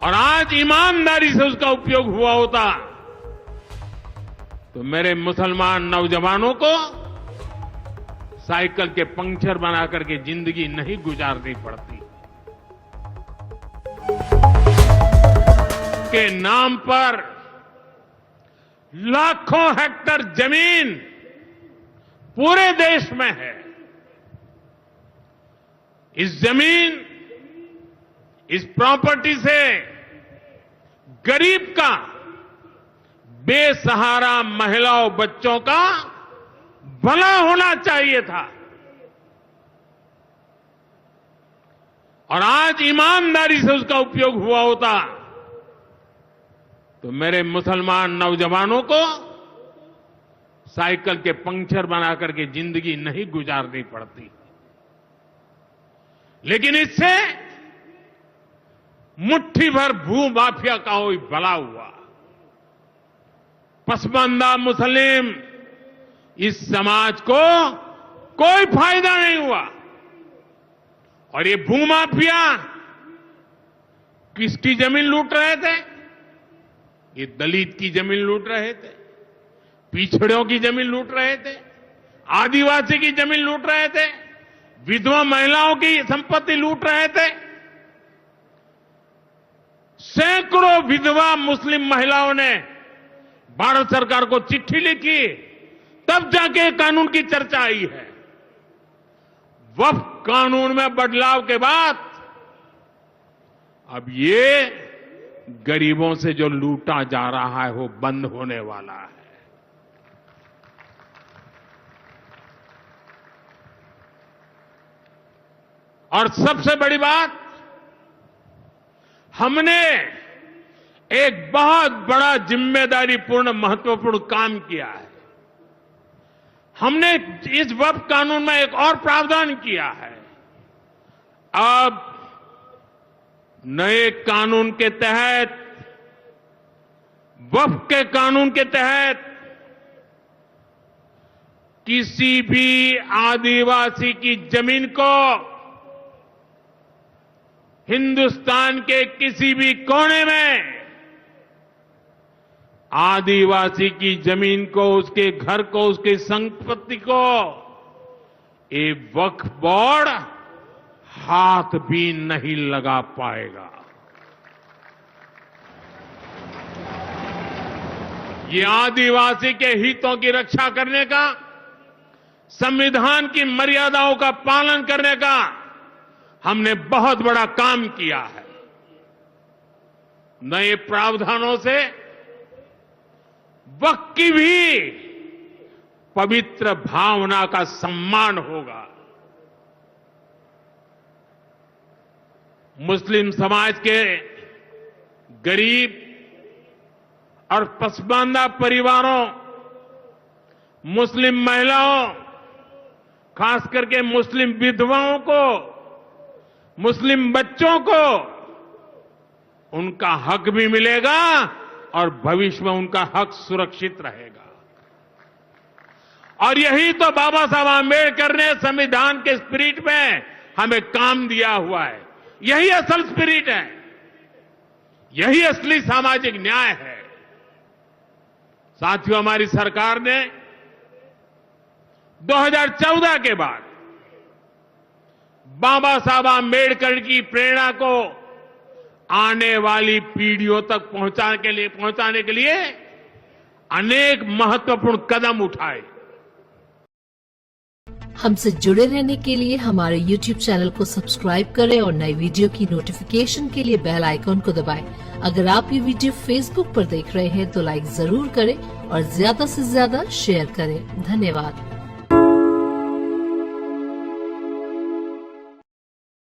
और आज ईमानदारी से उसका उपयोग हुआ होता तो मेरे मुसलमान नौजवानों को साइकिल के पंक्चर बना करके जिंदगी नहीं गुजारनी पड़ती। के नाम पर लाखों हेक्टेयर जमीन पूरे देश में है। इस जमीन, इस प्रॉपर्टी से गरीब का, बेसहारा महिलाओं बच्चों का भला होना चाहिए था। और आज ईमानदारी से उसका उपयोग हुआ होता तो मेरे मुसलमान नौजवानों को साइकिल के पंक्चर बना करके जिंदगी नहीं गुजारनी पड़ती। लेकिन इससे मुट्ठी भर भू माफिया का कोई भला हुआ। पसमानदा मुस्लिम इस समाज को कोई फायदा नहीं हुआ। और ये भूमाफिया किसकी जमीन लूट रहे थे? ये दलित की जमीन लूट रहे थे, पिछड़ों की जमीन लूट रहे थे, आदिवासी की जमीन लूट रहे थे, विधवा महिलाओं की संपत्ति लूट रहे थे। सैकड़ों विधवा मुस्लिम महिलाओं ने भारत सरकार को चिट्ठी लिखी, तब जाके कानून की चर्चा आई है। वक्फ कानून में बदलाव के बाद अब ये गरीबों से जो लूटा जा रहा है वो बंद होने वाला है। और सबसे बड़ी बात, हमने एक बहुत बड़ा जिम्मेदारीपूर्ण महत्वपूर्ण काम किया है। हमने इस वक्फ कानून में एक और प्रावधान किया है। अब नए कानून के तहत, वक्फ के कानून के तहत किसी भी आदिवासी की जमीन को हिंदुस्तान के किसी भी कोने में आदिवासी की जमीन को, उसके घर को, उसकी संपत्ति को ये वक्फ बोर्ड हाथ भी नहीं लगा पाएगा। ये आदिवासी के हितों की रक्षा करने का, संविधान की मर्यादाओं का पालन करने का हमने बहुत बड़ा काम किया है। नए प्रावधानों से वक्फ की भी पवित्र भावना का सम्मान होगा। मुस्लिम समाज के गरीब और पसमानदा परिवारों, मुस्लिम महिलाओं, खास करके मुस्लिम विधवाओं को, मुस्लिम बच्चों को उनका हक भी मिलेगा और भविष्य में उनका हक सुरक्षित रहेगा। और यही तो बाबा साहब आंबेडकर ने संविधान के स्पिरिट में हमें काम दिया हुआ है। यही असल स्पिरिट है, यही असली सामाजिक न्याय है। साथियों, हमारी सरकार ने 2014 के बाद बाबा साहब आंबेडकर की प्रेरणा को आने वाली पीढ़ियों तक पहुंचाने के लिए अनेक महत्वपूर्ण कदम उठाए। हमसे जुड़े रहने के लिए हमारे YouTube चैनल को सब्सक्राइब करें और नई वीडियो की नोटिफिकेशन के लिए बेल आइकॉन को दबाएं। अगर आप ये वीडियो Facebook पर देख रहे हैं तो लाइक जरूर करें और ज्यादा से ज्यादा शेयर करें। धन्यवाद।